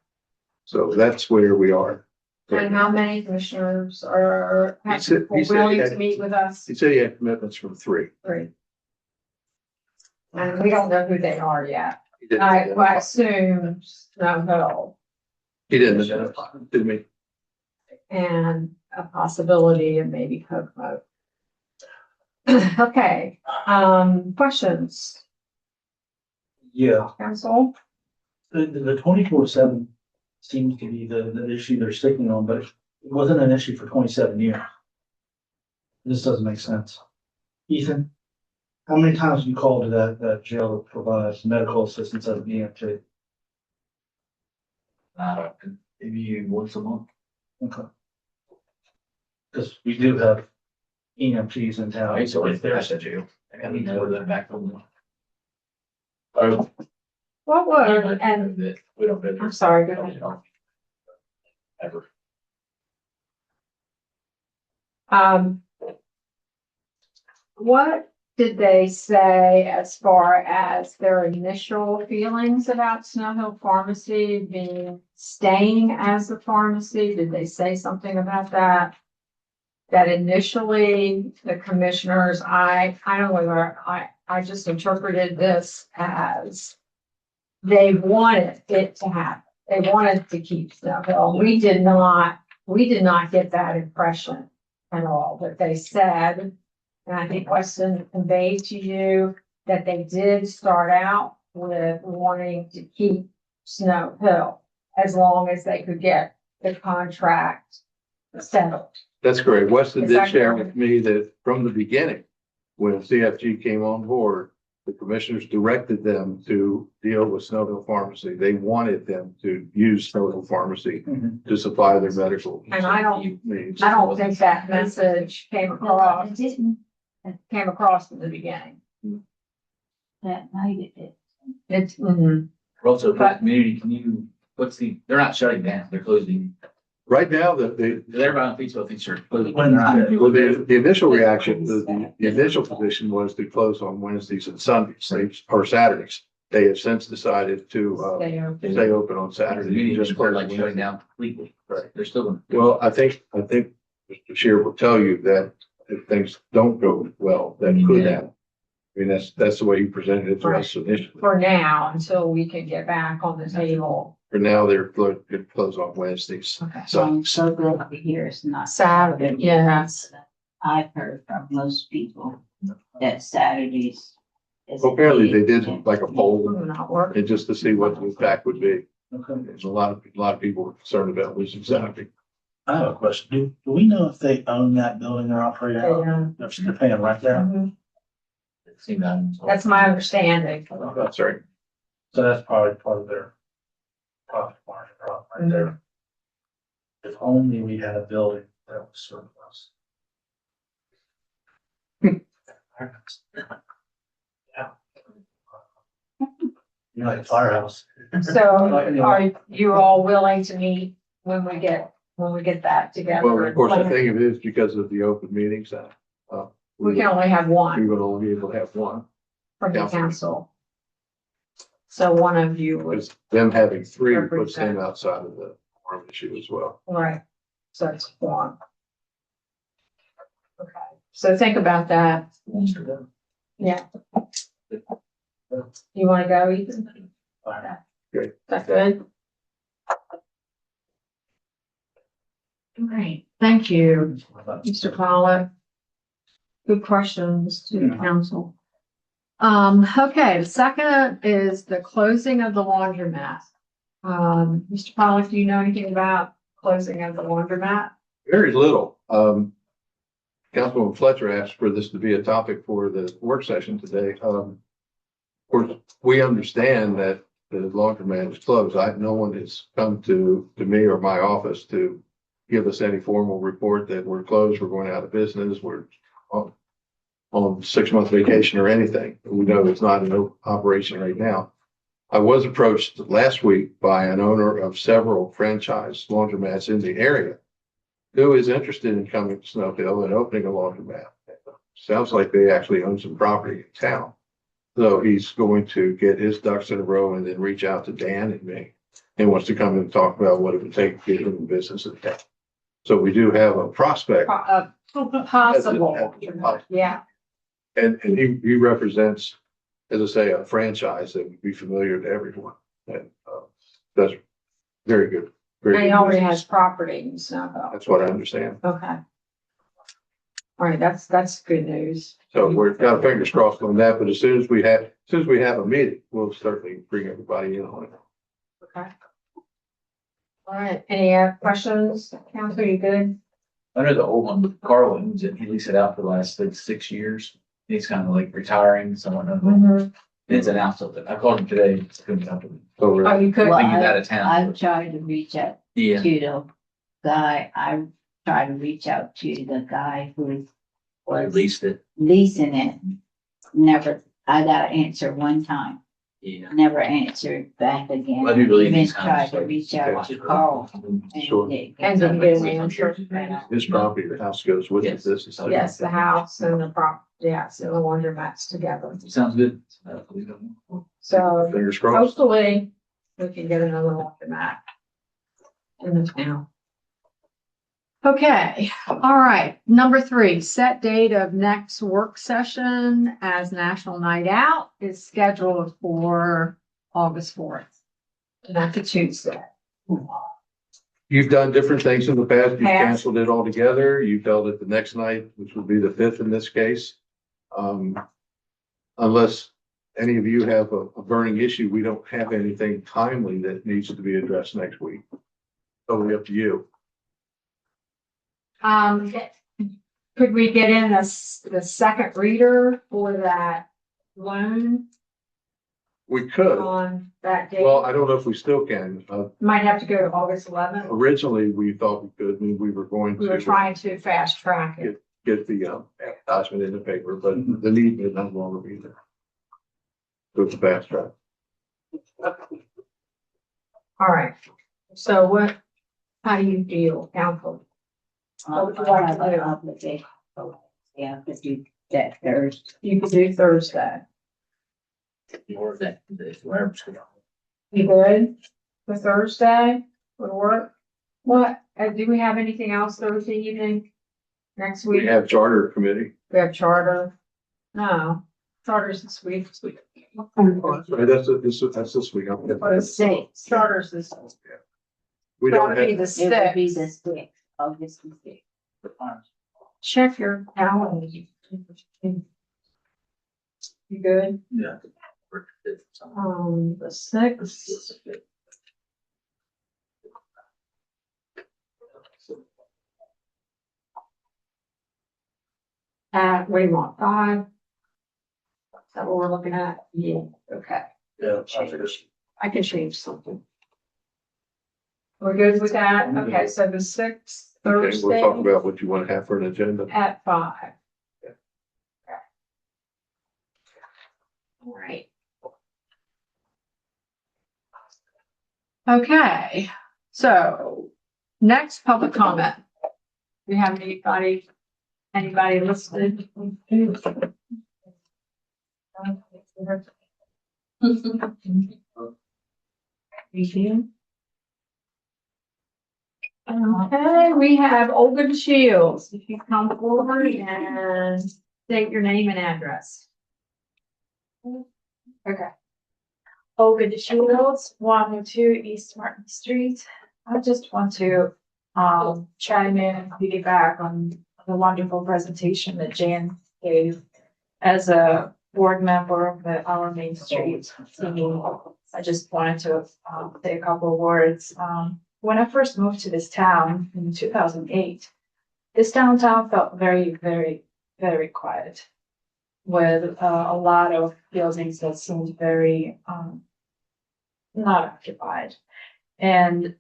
So that's where we are. And how many commissioners are He said willing he to had- meet with us? He said he had commitments from 3. 3. And we don't know who they are yet. He didn't I identify. assume Snow Hill He didn't identify, didn't he? and a possibility of maybe Kokomo. Okay, questions, Yeah, council? the 24/7 seems to be the issue they're sticking on, but it wasn't an issue for 27 years. This doesn't make sense. Ethan? How many times have you called to that jail that provides medical assistance as an EMT? Maybe once a month. Okay. Because we do have EMTs in town. I used to work there, I said you. I got to know that back home. Oh, What would, and we don't. visit. I'm sorry, go ahead. Ever. What did they say as far as their initial feelings about Snow Hill Pharmacy staying as a pharmacy? Did they say something about that? That initially the commissioners, I don't know whether I just interpreted this as they wanted it to happen. They wanted to keep Snow Hill. We did not get that impression at all, but they said, and I think Weston conveyed to you that they did start out with wanting to keep Snow Hill as long as they could get the contract settled. That's great. Weston Is that did share correct? with me that from the beginning, when CFG came on board, the commissioners directed them to deal with Snow Hill Pharmacy. They wanted them to use Snow Hill Pharmacy Mhm. to supply their medical And I don't needs. think that message came No, across, it didn't. came across in the beginning. That night it did. It's, mhm. Also, for the But- community, they're not shutting down, they're closing. Right now, Everybody on Facebook thinks they're closing. When- well, the initial reaction, the initial position was to close on Wednesdays and Sundays, or Saturdays. They have since decided to, Stay open. stay open on The Saturdays. community just just for like shutting Wednesday. down completely. Right. They're still gonna. Well, I think Mr. Shear will tell you that if things don't go well, that could Yeah. happen. I mean, that's the way he presented it to us initially. For now, until we can get back on the table. For now, they're closed on Wednesdays. Okay. So I'm so glad to hear it's not. Saturday, yes. I've heard from most people that Saturdays. is Well, apparently they big. did like a poll Not working. and just to see what the impact would be. Okay. There's a lot of people were concerned about losing Saturday. I have a question. Do we know if they own that building or operate out? If they're paying rent there? Mhm. See that. That's my understanding. That's right. So that's probably part of their profit margin right there. If only we had a building that was surplus. Yeah. You know, like a firehouse. So are you all willing to meet when we get that together? Well, of course, I think it is because of the open meetings that, We can only have we one would only be able to have one. from the council. So one of you would, Because them having three puts Represent. them outside of the forum issue as well. right, so it's one. Okay, so think about that. Yeah. You wanna go, Ethan? Great. Is that good? Great, thank you, Mr. Pollock. Good questions to the council. Okay, the second is the closing of the laundromat. Mr. Pollock, do you know anything about closing of the laundromat? Very little. Councilwoman Fletcher asked for this to be a topic for the work session today. Of course, we understand that the laundromat is closed. No one has come to me or my office to give us any formal report that we're closed, we're going out of business, we're on 6-month vacation or anything. We know it's not in operation right now. I was approached last week by an owner of several franchise laundromats in the area who is interested in coming to Snow Hill and opening a laundromat. Sounds like they actually own some property in town. So he's going to get his ducks in a row and then reach out to Dan and me and wants to come and talk about what it would take to get him in business in town. So we do have a prospect. Possible, yeah, And he represents, as I say, a franchise that would be familiar to everyone. And that's very good. Very and he good already business. has property in Snow Hill. That's what I understand. Okay. All right, that's good news. So we've got our fingers crossed on that, but as soon as we have a meeting, we'll certainly bring everybody in on it. Okay. All right, any questions? Council, you good? Under the old one with Carl, he leased it out for the last 6 years. He's kind of like retiring, someone of Mhm. ins and outs of it. I called him today, just couldn't talk to him. So we're- Oh, you could, Well, think he's out of town. I've tried to reach out Yeah, to the guy, I tried to reach out to the guy who I was leased it. leasing it. Never, I got an answer one time, Yeah. never answered back again. I do believe Even these kind of tried to stuff. reach out to Carl. and Sure. didn't and get didn't get an answer. His property, the house goes with Yes. this. Yes, the house and the prop, yes, and the laundromats together. Sounds good. So Fingers crossed. hopefully we can get another laundromat in the town. Okay, all right. Number 3, set date of next work session as National Night Out is scheduled for August 4th. And that's a Tuesday. You've done different things in the past. You've Past. canceled it altogether. You've held it the next night, which would be the 5th in this case. Unless any of you have a burning issue, we don't have anything timely that needs to be addressed next week. Totally up to you. Could we get in the second reader for that loan We could. on that date? Well, I don't know if we still can. Might have to go to August 11th. Originally, we thought we could. I mean, we were going We were to trying to fast track it. get the advertisement in the paper, but the need may no longer be there. So it's a fast track. All right. So how do you feel, council? What would you like to I have an do? obligation. Yeah, but do that Thursday. You could do Thursday. Or that, whatever's going on. You good for Thursday? Would work? What, do we have anything else Thursday evening? Next We week? have charter committee. We have charter? No, charter's this week. Right, that's this week. What is six? Charter's this. We don't Probably have, the It will be the sixth. 6th, August the 6th. Check your calendar. You good? Yeah. The sixth. What do you want, 5? Is that what we're looking at? Yeah, okay. Yeah, I figured. I can change something. We're good with that? Okay, so the 6th, okay, we'll Thursday talk about what you want to have for an agenda. at 5. All right. Okay, so next public comment. Do we have anybody listed? Okay, we have Olga Shields. If you come forward and state your name and address. Okay. Olga DeShields, 102 East Martin Street. I just want to chime in and piggyback on the wonderful presentation that Jan gave. As a board member of our Main Street team, I just wanted to say a couple of words. When I first moved to this town in 2008, this downtown felt very, very, very quiet, with a lot of buildings that seemed very not occupied. And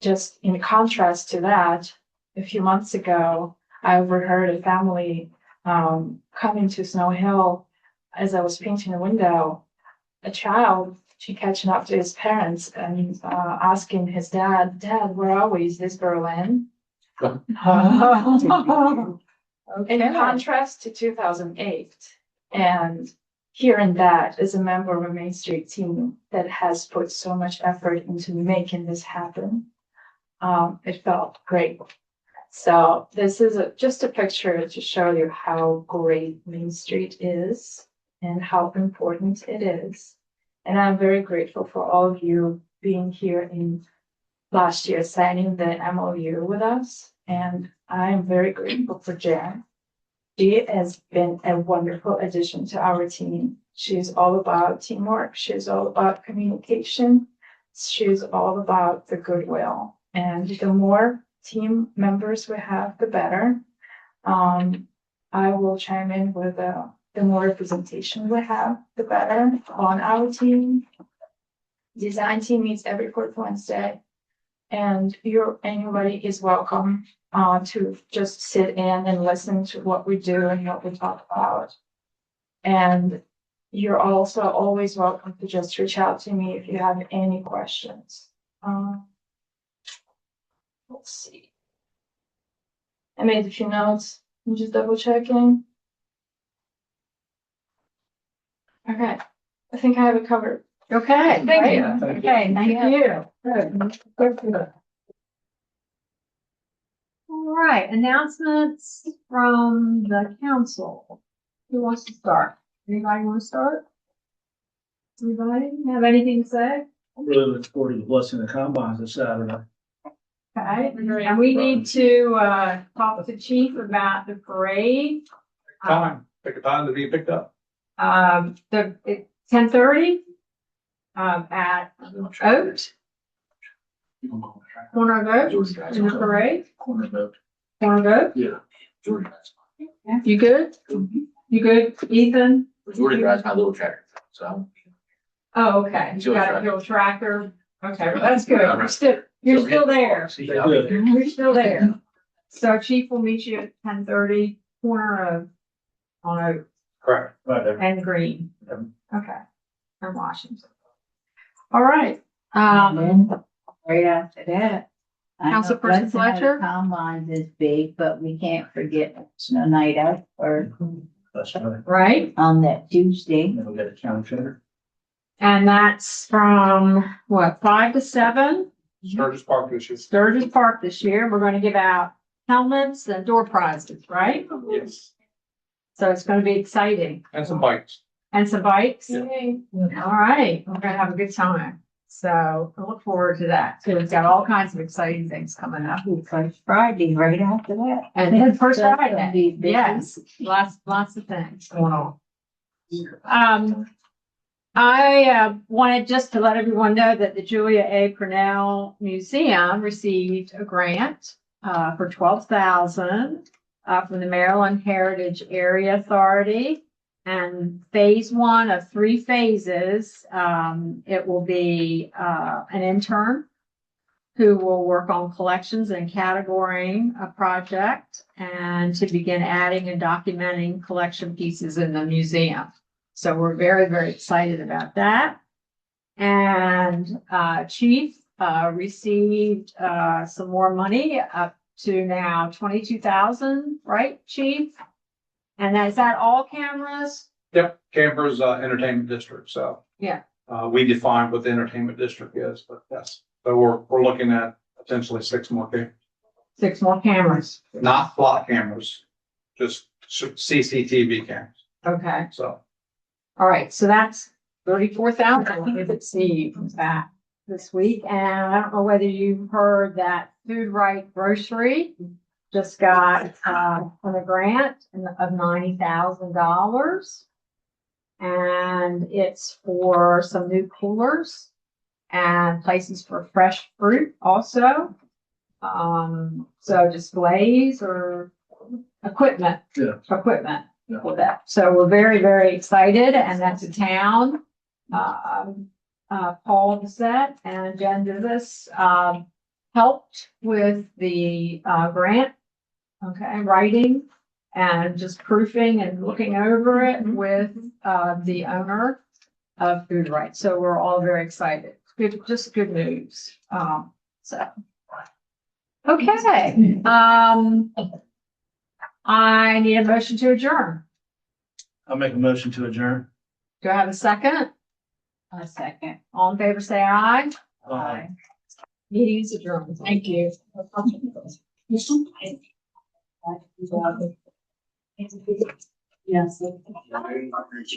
just in contrast to that, a few months ago, I overheard a family coming to Snow Hill as I was painting a window. A child, she catching up to his parents and asking his dad, where are we? Is this Berlin? In contrast to 2008, and hearing that as a member of a Main Street team that has put so much effort into making this happen, it felt great. So this is just a picture to show you how great Main Street is and how important it is. And I'm very grateful for all of you being here in last year, signing the MOU with us. And I am very grateful for Jan. She has been a wonderful addition to our team. She's all about teamwork. She's all about communication. She's all about the goodwill. And the more team members we have, the better. I will chime in with the more representation we have, the better on our team. Design team meets every fourth Wednesday. And anybody is welcome, to just sit in and listen to what we do and what we talk about. And you're also always welcome to just reach out to me if you have any questions. Let's see. I made a few notes. I'm just double checking. Okay, I think I have it covered. Okay, Thank great. you. Okay, thank you. Good. All right, announcements from the council. Who wants to start? Anybody want to start? Anybody have anything to say? I'm really looking forward to the blessing of the combines this Saturday. Okay, and we need to, talk to Chief about the parade. Pick a time to be picked up. It's 10:30. At Oat, corner of Oat, in the parade, Corner vote. corner of Oat. Yeah. Jordan drives. You good? You good, Ethan? Jordan drives my little tractor, so. Oh, okay. You got a little tractor. Okay, well, that's good. You're still there. You're still there. So Chief will meet you at 10:30, corner of, on Oak Correct. Right there. and Green. Yep. Okay. And Washington. All right. And then right after that. I know Councilperson Blessing of the Fletcher? Combines is big, but we can't forget Snow Night Out or That's right. Right? on that Tuesday. Then we'll get a county fair. And that's from, what, 5 to 7? Sturgis Park this year. Sturgis Park this year. We're gonna give out helmets and door prizes, right? Yes. So it's gonna be exciting. And some bikes. And some bikes? Yeah. All right, we're gonna have a good time. So I look forward to that. So we've got all kinds of exciting things coming up. First Friday, right after that. And then first That's gonna Friday, be busy. yes, lots of things going on. I wanted just to let everyone know that the Julia A. Purnell Museum received a grant for $12,000 from the Maryland Heritage Area Authority. And phase 1 of 3 phases, it will be an intern who will work on collections and categorizing a project and to begin adding and documenting collection pieces in the museum. So we're very, very excited about that. And Chief received some more money up to now 22,000, right, Chief? And is that all cameras? Yep, campers, entertainment district, so. Yeah. We define what the entertainment district is, but yes, so we're looking at potentially 6 more cameras, 6 more cameras. not plot cameras, just CCTV cameras, Okay. so. All right, so that's 34,000 we received that this week. And I don't know whether you've heard that Food Right Grocery just got a grant of $90,000. And it's for some new coolers and places for fresh fruit also. So displays or equipment. Yeah. Equipment Yeah. for that. So we're very, very excited, and that's a town. Paul Bissett and Jen Davis helped with the grant, okay, writing and just proofing and looking over it with the owner of Food Right. So we're all very excited. Good, just good news. So. Okay, I need a motion to adjourn. I'll make a motion to adjourn. Do I have a second? A second. All in favor, say aye. Aye. Meeting is adjourned. Thank you. Yes.